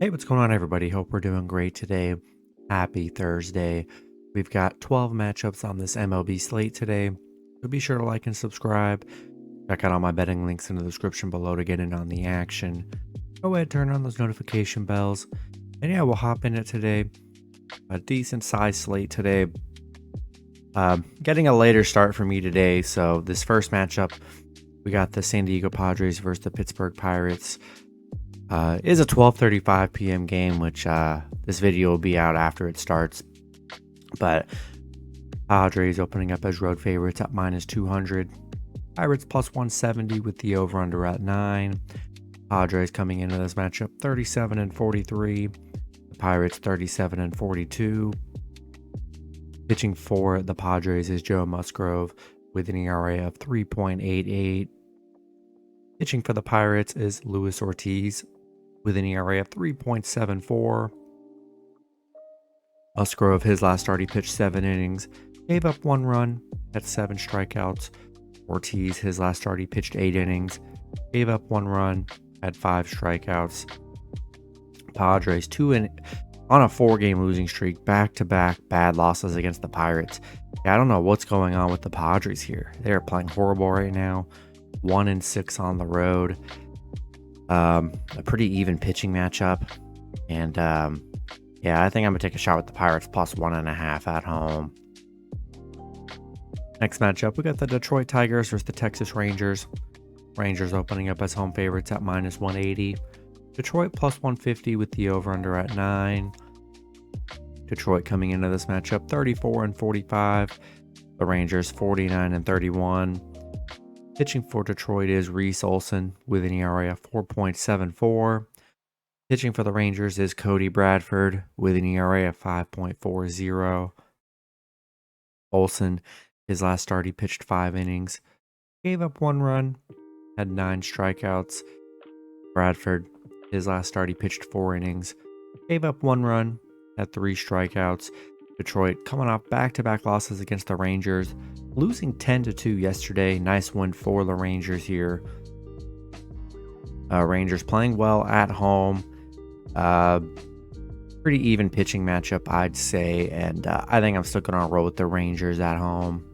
Hey, what's going on, everybody? Hope we're doing great today. Happy Thursday. We've got 12 matchups on this MLB slate today. So be sure to like and subscribe. Check out all my betting links in the description below to get in on the action. Go ahead, turn on those notification bells. And yeah, we'll hop in it today. A decent size slate today. Getting a later start for me today. So this first matchup, we got the San Diego Padres versus the Pittsburgh Pirates. Is a 12:35 p.m. game, which this video will be out after it starts. But Padres opening up as road favorites at -200. Pirates +170 with the over/under at 9. Padres coming into this matchup 37-43. The Pirates 37-42. Pitching for the Padres is Joe Musgrove with an ERA of 3.88. Pitching for the Pirates is Luis Ortiz with an ERA of 3.74. Musgrove, his last start, he pitched 7 innings, gave up 1 run, had 7 strikeouts. Ortiz, his last start, he pitched 8 innings, gave up 1 run, had 5 strikeouts. Padres, on a 4-game losing streak, back-to-back bad losses against the Pirates. Yeah, I don't know what's going on with the Padres here. They're playing horrible right now. 1-6 on the road. A pretty even pitching matchup. And yeah, I think I'm going to take a shot with the Pirates +1.5 at home. Next matchup, we got the Detroit Tigers versus the Texas Rangers. Rangers opening up as home favorites at -180. Detroit +150 with the over/under at 9. Detroit coming into this matchup 34-45. The Rangers 49-31. Pitching for Detroit is Reese Olson with an ERA of 4.74. Pitching for the Rangers is Cody Bradford with an ERA of 5.40. Olson, his last start, he pitched 5 innings, gave up 1 run, had 9 strikeouts. Bradford, his last start, he pitched 4 innings, gave up 1 run, had 3 strikeouts. Detroit coming off back-to-back losses against the Rangers, losing 10-2 yesterday. Nice win for the Rangers here. Rangers playing well at home. Pretty even pitching matchup, I'd say, and I think I'm still going to roll with the Rangers at home.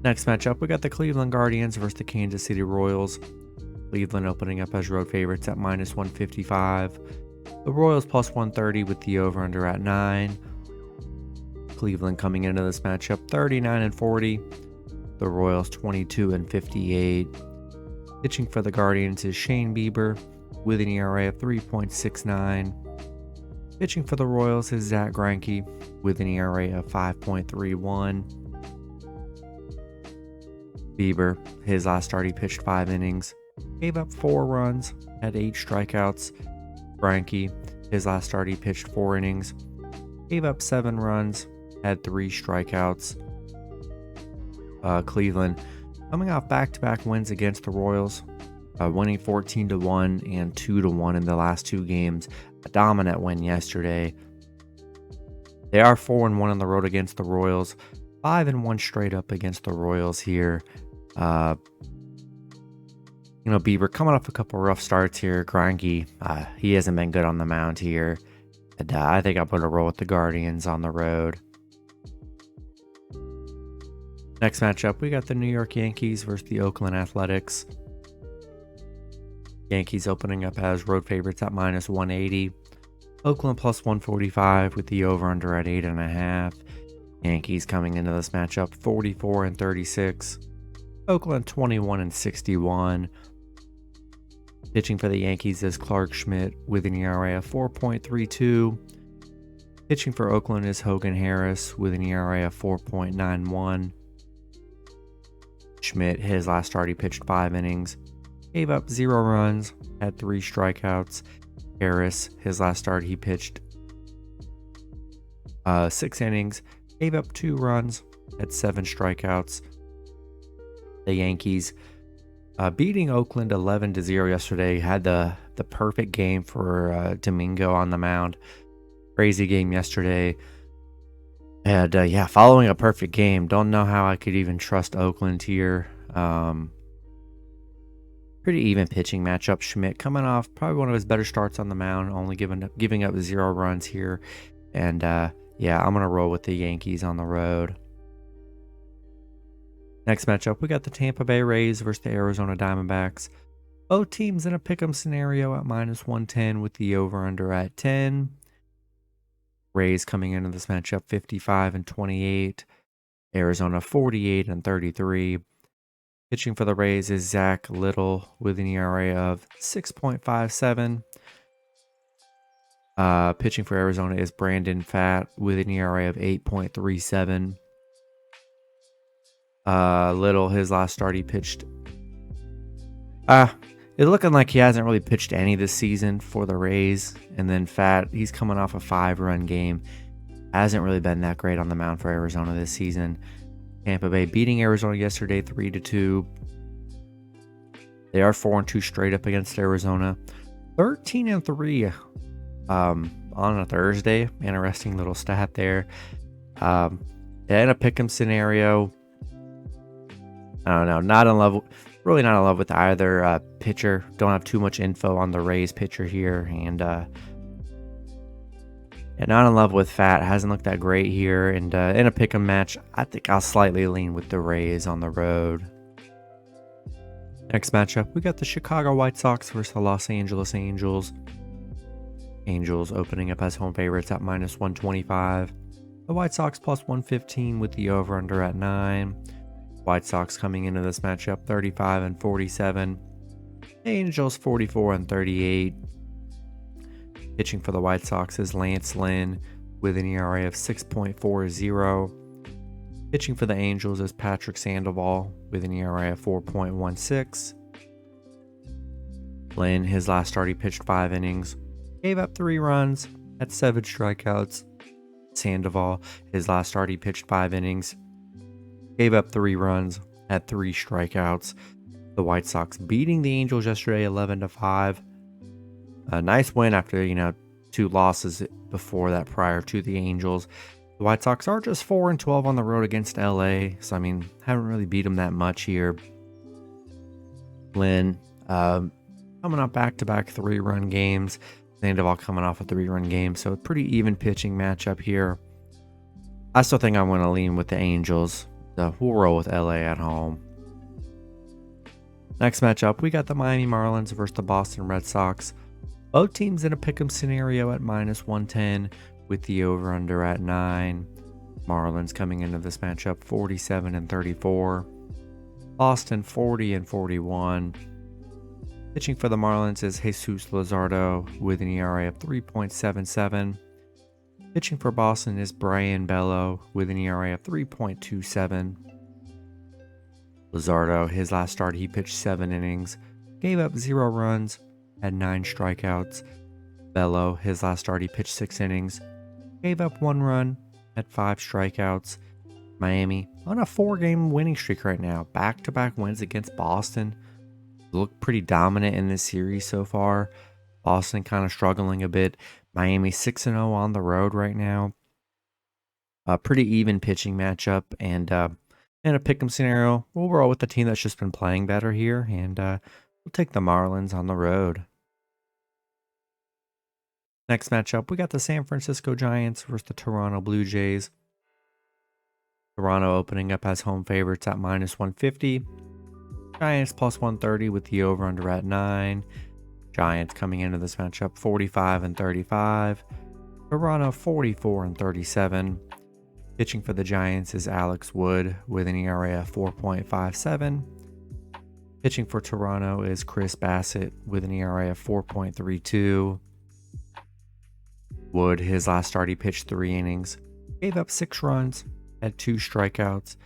Next matchup, we got the Cleveland Guardians versus the Kansas City Royals. Cleveland opening up as road favorites at -155. The Royals +130 with the over/under at 9. Cleveland coming into this matchup 39-40. The Royals 22-58. Pitching for the Guardians is Shane Bieber with an ERA of 3.69. Pitching for the Royals is Zach Greinke with an ERA of 5.31. Bieber, his last start, he pitched 5 innings, gave up 4 runs, had 8 strikeouts. Greinke, his last start, he pitched 4 innings, gave up 7 runs, had 3 strikeouts. Cleveland coming off back-to-back wins against the Royals, winning 14-1 and 2-1 in the last 2 games. A dominant win yesterday. They are 4-1 on the road against the Royals, 5-1 straight up against the Royals here. Bieber coming off a couple rough starts here. Greinke, he hasn't been good on the mound here. And I think I'm going to roll with the Guardians on the road. Next matchup, we got the New York Yankees versus the Oakland Athletics. Yankees opening up as road favorites at -180. Oakland +145 with the over/under at 8.5. Yankees coming into this matchup 44-36. Oakland 21-61. Pitching for the Yankees is Clark Schmidt with an ERA of 4.32. Pitching for Oakland is Hogan Harris with an ERA of 4.91. Schmidt, his last start, he pitched 5 innings, gave up 0 runs, had 3 strikeouts. Harris, his last start, he pitched 6 innings, gave up 2 runs, had 7 strikeouts. The Yankees beating Oakland 11-0 yesterday, had the perfect game for Domingo on the mound. Crazy game yesterday. And yeah, following a perfect game, don't know how I could even trust Oakland here. Pretty even pitching matchup. Schmidt coming off probably one of his better starts on the mound, only giving up 0 runs here. And yeah, I'm going to roll with the Yankees on the road. Next matchup, we got the Tampa Bay Rays versus the Arizona Diamondbacks. Both teams in a pick'em scenario at -110 with the over-under at 10. Rays coming into this matchup 55-28. Arizona 48-33. Pitching for the Rays is Zach Little with an ERA of 6.57. Pitching for Arizona is Brandon Pfaadt with an ERA of 8.37. Little, his last start he pitched. It's looking like he hasn't really pitched any this season for the Rays. And then Pfaadt, he's coming off a 5-run game. Hasn't really been that great on the mound for Arizona this season. Tampa Bay beating Arizona yesterday 3-2. They are 4-2 straight up against Arizona. 13-3 on a Thursday. Interesting little stat there. In a pick'em scenario, I don't know. Really not in love with either pitcher. Don't have too much info on the Rays pitcher here. And not in love with Pfaadt. Hasn't looked that great here. And in a pick'em match, I think I'll slightly lean with the Rays on the road. Next matchup, we got the Chicago White Sox versus the Los Angeles Angels. Angels opening up as home favorites at -125. The White Sox +115 with the over-under at 9. White Sox coming into this matchup 35-47. Angels 44-38. Pitching for the White Sox is Lance Lynn with an ERA of 6.40. Pitching for the Angels is Patrick Sandoval with an ERA of 4.16. Lynn, his last start, he pitched 5 innings, gave up 3 runs, had 7 strikeouts. Sandoval, his last start, he pitched 5 innings, gave up 3 runs, had 3 strikeouts. The White Sox beating the Angels yesterday 11-5. A nice win after, 2 losses before that prior to the Angels. The White Sox are just 4-12 on the road against LA. So, haven't really beat them that much here. Lynn, coming up back-to-back 3-run games. Sandoval coming off a 3-run game. So, a pretty even pitching matchup here. I still think I'm going to lean with the Angels. So, we'll roll with LA at home. Next matchup, we got the Miami Marlins versus the Boston Red Sox. Both teams in a pick'em scenario at -110 with the over-under at 9. Marlins coming into this matchup 47-34. Boston 40-41. Pitching for the Marlins is Jesus Luzardo with an ERA of 3.77. Pitching for Boston is Brian Bello with an ERA of 3.27. Luzardo, his last start, he pitched 7 innings, gave up 0 runs, had 9 strikeouts. Bello, his last start, he pitched 6 innings, gave up 1 run, had 5 strikeouts. Miami on a 4-game winning streak right now. Back-to-back wins against Boston. Look pretty dominant in this series so far. Boston kind of struggling a bit. Miami 6-0 on the road right now. A pretty even pitching matchup. And in a pick'em scenario, we'll roll with the team that's just been playing better here. And we'll take the Marlins on the road. Next matchup, we got the San Francisco Giants versus the Toronto Blue Jays. Toronto opening up as home favorites at -150. Giants +130 with the over-under at 9. Giants coming into this matchup 45-35. Toronto 44-37. Pitching for the Giants is Alex Wood with an ERA of 4.57. Pitching for Toronto is Chris Bassett with an ERA of 4.32. Wood, his last start, he pitched 3 innings, gave up 6 runs, had 2 strikeouts.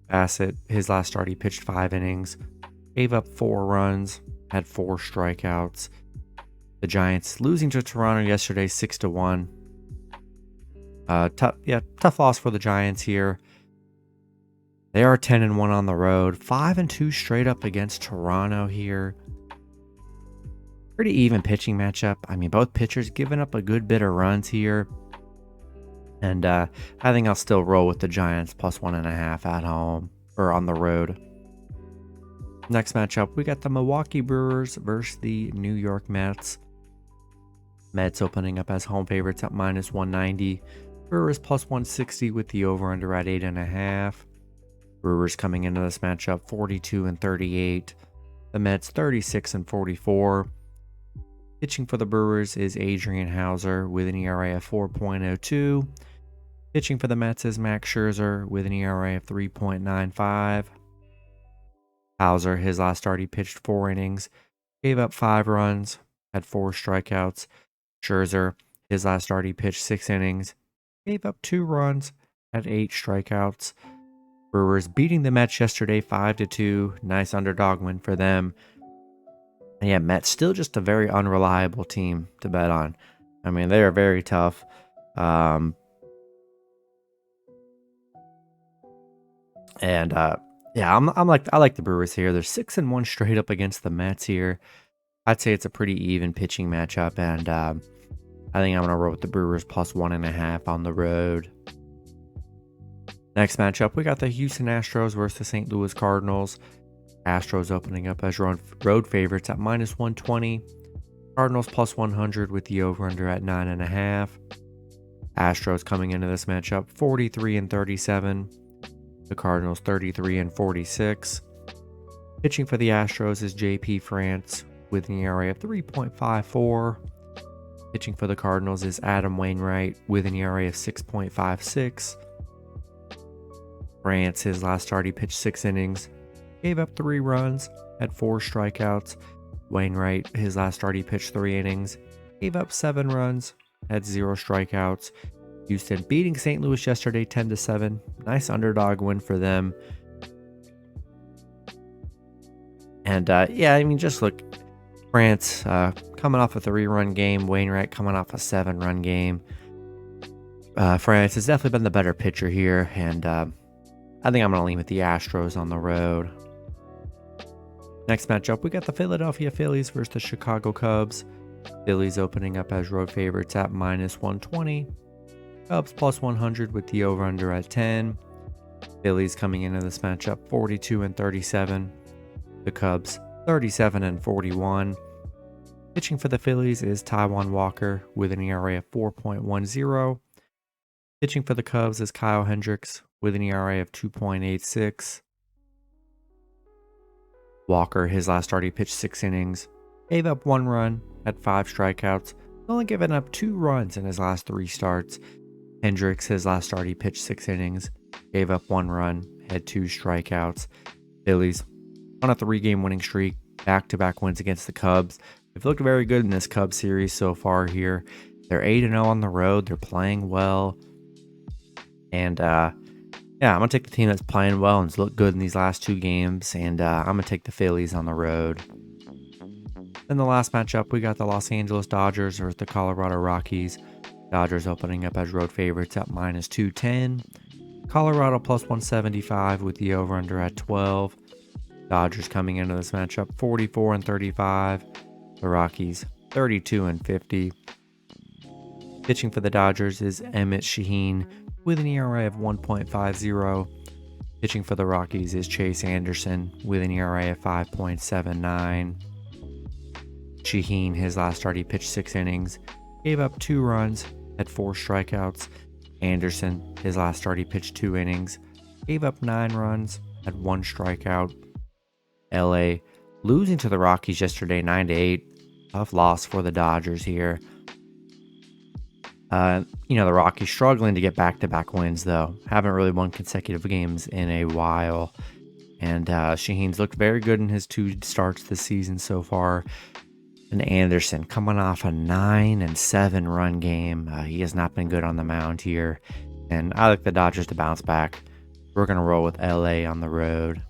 Bassett, his last start, he pitched 5 innings, gave up 4 runs, had 4 strikeouts. The Giants losing to Toronto yesterday 6-1. Tough loss for the Giants here. They are 10-1 on the road, 5-2 straight up against Toronto here. Pretty even pitching matchup. Both pitchers giving up a good bit of runs here. And I think I'll still roll with the Giants +1.5 at home or on the road. Next matchup, we got the Milwaukee Brewers versus the New York Mets. Mets opening up as home favorites at -190. Brewers +160 with the over-under at 8.5. Brewers coming into this matchup 42-38. The Mets 36-44. Pitching for the Brewers is Adrian Hauser with an ERA of 4.02. Pitching for the Mets is Max Scherzer with an ERA of 3.95. Hauser, his last start, he pitched 4 innings, gave up 5 runs, had 4 strikeouts. Scherzer, his last start, he pitched 6 innings, gave up 2 runs, had 8 strikeouts. Brewers beating the Mets yesterday 5-2. Nice underdog win for them. And yeah, Mets still just a very unreliable team to bet on. I mean, they are very tough. Yeah, I like the Brewers here. They're 6-1 straight up against the Mets here. I'd say it's a pretty even pitching matchup, and I think I'm gonna roll with the Brewers +1.5 on the road. Next matchup, we got the Houston Astros versus the St. Louis Cardinals. Astros opening up as road favorites at -120. Cardinals +100 with the over-under at 9.5. Astros coming into this matchup 43-37. The Cardinals 33-46. Pitching for the Astros is JP France with an ERA of 3.54. Pitching for the Cardinals is Adam Wainwright with an ERA of 6.56. France, his last start, he pitched 6 innings, gave up 3 runs, had 4 strikeouts. Wainwright, his last start, he pitched 3 innings, gave up 7 runs, had 0 strikeouts. Houston beating St. Louis yesterday 10-7. Nice underdog win for them. And yeah, I mean, just look, France coming off a 3-run game, Wainwright coming off a 7-run game. France has definitely been the better pitcher here, and I think I'm going to lean with the Astros on the road. Next matchup, we got the Philadelphia Phillies versus the Chicago Cubs. Phillies opening up as road favorites at -120. Cubs +100 with the over-under at 10. Phillies coming into this matchup 42-37. The Cubs 37-41. Pitching for the Phillies is Taijuan Walker with an ERA of 4.10. Pitching for the Cubs is Kyle Hendricks with an ERA of 2.86. Walker, his last start, he pitched 6 innings, gave up 1 run, had 5 strikeouts, only given up 2 runs in his last 3 starts. Hendricks, his last start, he pitched 6 innings, gave up 1 run, had 2 strikeouts. Phillies on a 3-game winning streak, back-to-back wins against the Cubs. They've looked very good in this Cubs series so far here. They're 8-0 on the road. They're playing well. And yeah, I'm going to take the team that's playing well and has looked good in these last 2 games. And I'm going to take the Phillies on the road. Then the last matchup, we got the Los Angeles Dodgers versus the Colorado Rockies. Dodgers opening up as road favorites at -210. Colorado +175 with the over-under at 12. Dodgers coming into this matchup 44-35. The Rockies 32-50. Pitching for the Dodgers is Emmett Shaheen with an ERA of 1.50. Pitching for the Rockies is Chase Anderson with an ERA of 5.79. Shaheen, his last start, he pitched 6 innings, gave up 2 runs, had 4 strikeouts. Anderson, his last start, he pitched 2 innings, gave up 9 runs, had 1 strikeout. LA losing to the Rockies yesterday 9-8. Tough loss for the Dodgers here. The Rockies struggling to get back-to-back wins, though. Haven't really won consecutive games in a while. And Shaheen's looked very good in his 2 starts this season so far. And Anderson coming off a 9-7 run game. He has not been good on the mound here. And I like the Dodgers to bounce back. We're going to roll with LA on the road.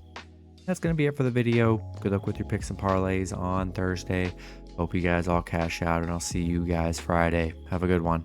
That's going to be it for the video. Good luck with your picks and parlays on Thursday. Hope you guys all cash out, and I'll see you guys Friday. Have a good one.